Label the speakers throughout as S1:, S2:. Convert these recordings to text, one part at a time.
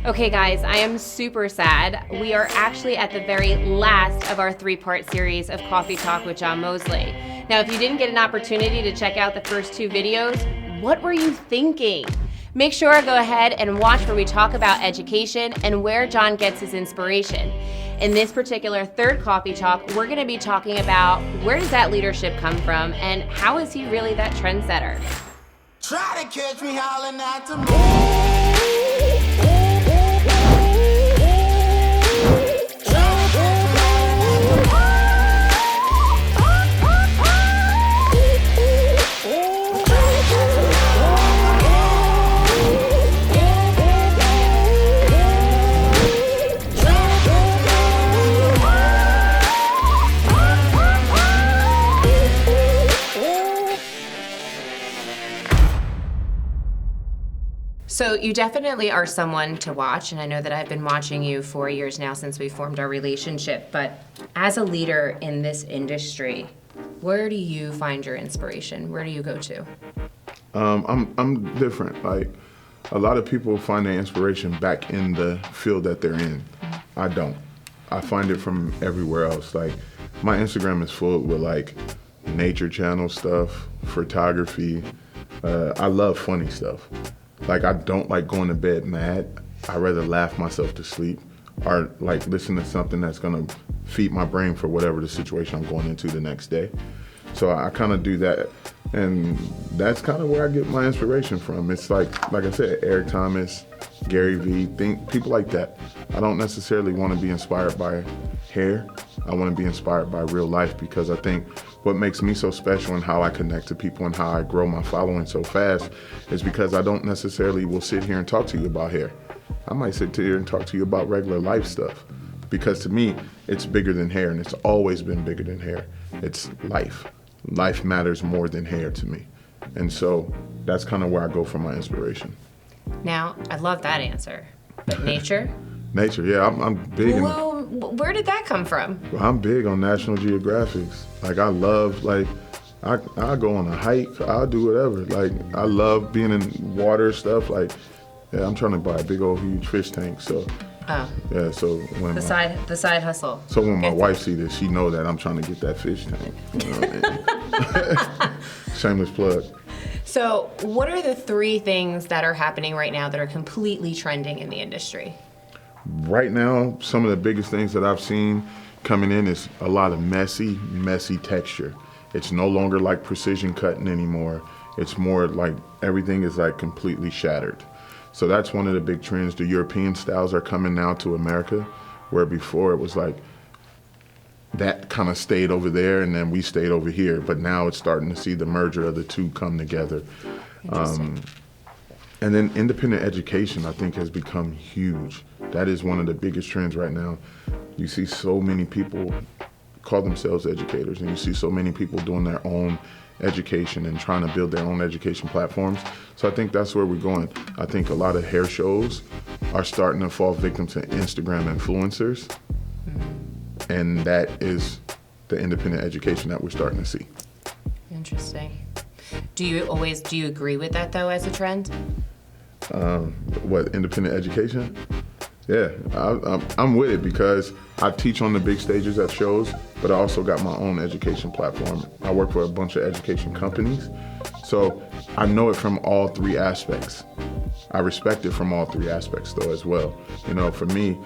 S1: Okay guys, I am super sad. We are actually at the very last of our 3-part series of Coffee Talk with John Mosley. Now, if you didn't get an opportunity to check out the first 2 videos, what were you thinking? Make sure to go ahead and watch where we talk about education and where John gets his inspiration. In this particular 3rd Coffee Talk, we're gonna be talking about where does that leadership come from and how is he really that trendsetter?
S2: Try to catch me howling at the moon.
S1: So you definitely are someone to watch, and I know that I've been watching you for years now since we formed our relationship, but as a leader in this industry, where do you find your inspiration? Where do you go to?
S3: I'm different. Like, a lot of people find their inspiration back in the field that they're in. I don't. I find it from everywhere else. Like, my Instagram is full with like nature channel stuff, photography. I love funny stuff. Like, I don't like going to bed mad. I rather laugh myself to sleep or like listen to something that's gonna feed my brain for whatever the situation I'm going into the next day. So I kind of do that, and that's kind of where I get my inspiration from. It's like I said, Eric Thomas, Gary Vee, people like that. I don't necessarily want to be inspired by hair. I want to be inspired by real life, because I think what makes me so special and how I connect to people and how I grow my following so fast is because I don't necessarily will sit here and talk to you about hair. I might sit here and talk to you about regular life stuff, because to me, it's bigger than hair, and it's always been bigger than hair. It's life. Life matters more than hair to me. And so that's kind of where I go for my inspiration.
S1: Now, I love that answer, but nature?
S3: Nature, yeah, I'm big.
S1: Well, where did that come from?
S3: I'm big on National Geographics. Like, I love, like, I go on a hike, I'll do whatever. Like, I love being in water stuff. Like, yeah, I'm trying to buy a big old huge fish tank, so.
S1: Oh.
S3: Yeah, so when
S1: the side hustle.
S3: So when my wife see this, she know that I'm trying to get that fish tank. You know what I mean? Shameless plug.
S1: So what are the 3 things that are happening right now that are completely trending in the industry?
S3: Right now, some of the biggest things that I've seen coming in is a lot of messy texture. It's no longer like precision cutting anymore. It's more like everything is like completely shattered. So that's one of the big trends. The European styles are coming now to America, where before it was like that kind of stayed over there and then we stayed over here. But now it's starting to see the merger of the two come together.
S1: Interesting.
S3: And then independent education, I think, has become huge. That is one of the biggest trends right now. You see so many people call themselves educators, and you see so many people doing their own education and trying to build their own education platforms. So I think that's where we're going. I think a lot of hair shows are starting to fall victim to Instagram influencers. And that is the independent education that we're starting to see.
S1: Interesting. Do you agree with that though as a trend?
S3: What, independent education? Yeah, I'm with it, because I teach on the big stages at shows, but I also got my own education platform. I work for a bunch of education companies, so I know it from all 3 aspects. I respect it from all 3 aspects though as well. You know, for me,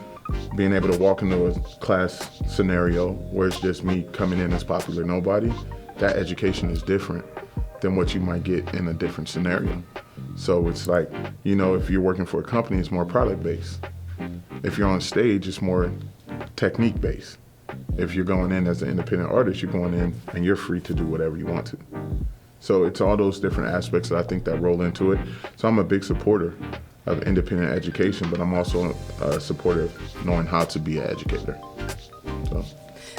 S3: being able to walk into a class scenario where it's just me coming in as popular nobody, that education is different than what you might get in a different scenario. So it's like, you know, if you're working for a company, it's more product-based. If you're on stage, it's more technique-based. If you're going in as an independent artist, you're going in and you're free to do whatever you want to. So it's all those different aspects that I think that roll into it. So I'm a big supporter of independent education, but I'm also a supporter of knowing how to be an educator.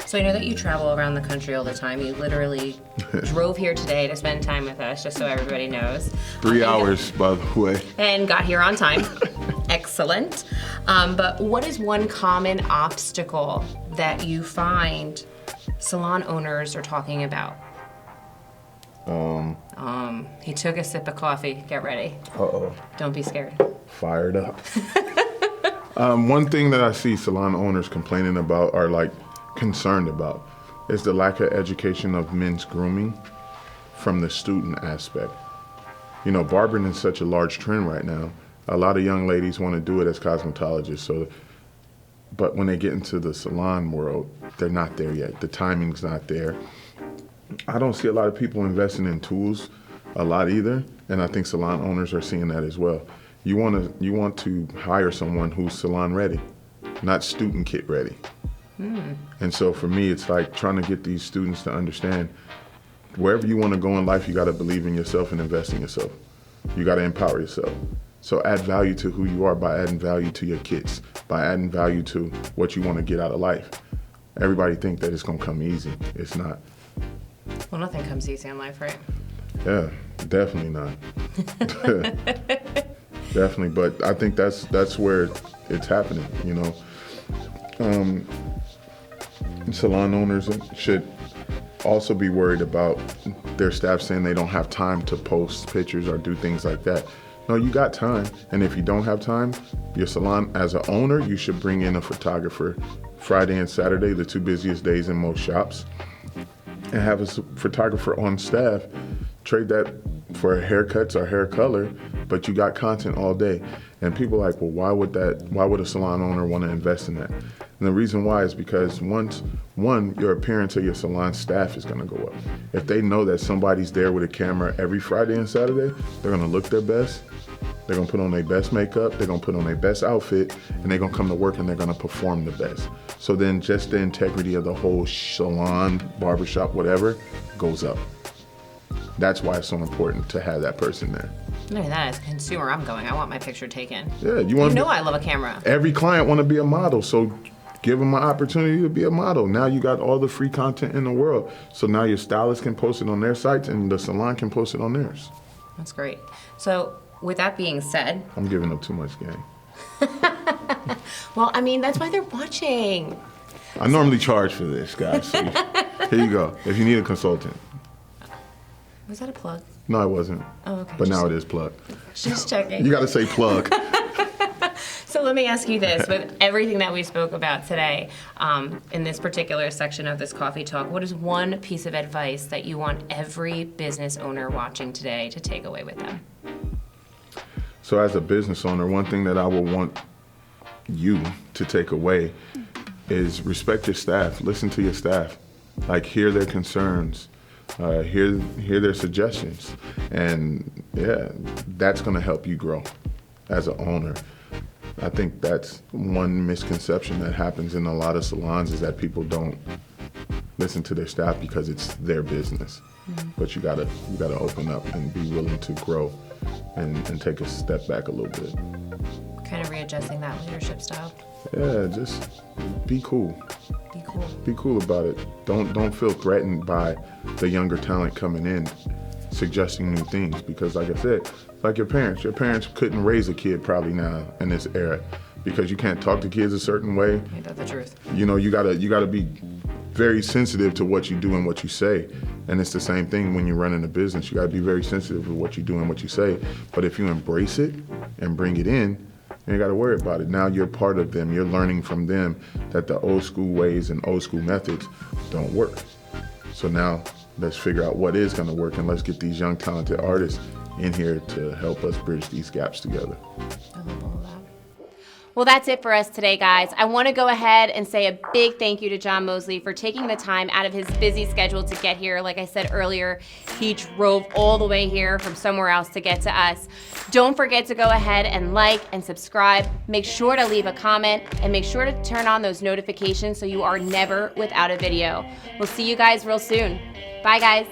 S1: So I know that you travel around the country all the time. You literally drove here today to spend time with us, just so everybody knows.
S3: 3 hours, by the way.
S1: And got here on time. Excellent. But what is one common obstacle that you find salon owners are talking about? He took a sip of coffee. Get ready.
S3: Uh-oh.
S1: Don't be scared.
S3: Fired up. One thing that I see salon owners complaining about or like concerned about is the lack of education of men's grooming from the student aspect. You know, barbering is such a large trend right now. A lot of young ladies want to do it as cosmetologists. But when they get into the salon world, they're not there yet. The timing's not there. I don't see a lot of people investing in tools a lot either, and I think salon owners are seeing that as well. You want to hire someone who's salon ready, not student kit ready. And so for me, it's like trying to get these students to understand wherever you want to go in life, you got to believe in yourself and invest in yourself. You got to empower yourself. So add value to who you are by adding value to your kids, by adding value to what you want to get out of life. Everybody think that it's going to come easy. It's not.
S1: Well, nothing comes easy in life, right?
S3: Yeah, definitely not. Definitely, but I think that's where it's happening, you know. Salon owners should also be worried about their staff saying they don't have time to post pictures or do things like that. No, you got time, and if you don't have time, your salon, as an owner, you should bring in a photographer Friday and Saturday, the two busiest days in most shops, and have a photographer on staff. Trade that for haircuts or hair color, but you got content all day. And people are like, well, why would a salon owner want to invest in that? And the reason why is because your appearance of your salon staff is going to go up. If they know that somebody's there with a camera every Friday and Saturday, they're going to look their best. They're going to put on their best makeup. They're going to put on their best outfit, and they're going to come to work and they're going to perform the best. So then just the integrity of the whole salon, barbershop, whatever, goes up. That's why it's so important to have that person there.
S1: Look at that. As a consumer, I'm going. I want my picture taken.
S3: Yeah,
S1: you know I love a camera.
S3: Every client want to be a model, so give them an opportunity to be a model. Now you got all the free content in the world. So now your stylist can post it on their sites and the salon can post it on theirs.
S1: That's great. So with that being said,
S3: I'm giving up too much game.
S1: Well, I mean, that's why they're watching.
S3: I normally charge for this, guys. So here you go. If you need a consultant.
S1: Was that a plug?
S3: No, it wasn't.
S1: Oh, okay.
S3: But now it is plug.
S1: Just checking.
S3: You got to say plug.
S1: So let me ask you this, with everything that we spoke about today, in this particular section of this coffee talk, what is one piece of advice that you want every business owner watching today to take away with them?
S3: So as a business owner, one thing that I will want you to take away is respect your staff. Listen to your staff. Like, hear their concerns. Hear their suggestions, and yeah, that's going to help you grow as an owner. I think that's one misconception that happens in a lot of salons, is that people don't listen to their staff because it's their business. But you gotta open up and be willing to grow and take a step back a little bit.
S1: Kind of readjusting that leadership style.
S3: Yeah, just be cool.
S1: Be cool.
S3: Be cool about it. Don't feel threatened by the younger talent coming in, suggesting new things. Because like I said, like your parents couldn't raise a kid probably now in this era, because you can't talk to kids a certain way.
S1: Ain't that the truth?
S3: You know, you gotta be very sensitive to what you do and what you say. And it's the same thing when you're running a business. You gotta be very sensitive to what you do and what you say. But if you embrace it and bring it in, you ain't got to worry about it. Now you're part of them. You're learning from them that the old school ways and old school methods don't work. So now let's figure out what is going to work, and let's get these young talented artists in here to help us bridge these gaps together.
S1: I love all of that. Well, that's it for us today, guys. I want to go ahead and say a big thank you to John Mosley for taking the time out of his busy schedule to get here. Like I said earlier, he drove all the way here from somewhere else to get to us. Don't forget to go ahead and like and subscribe. Make sure to leave a comment and make sure to turn on those notifications so you are never without a video. We'll see you guys real soon. Bye, guys.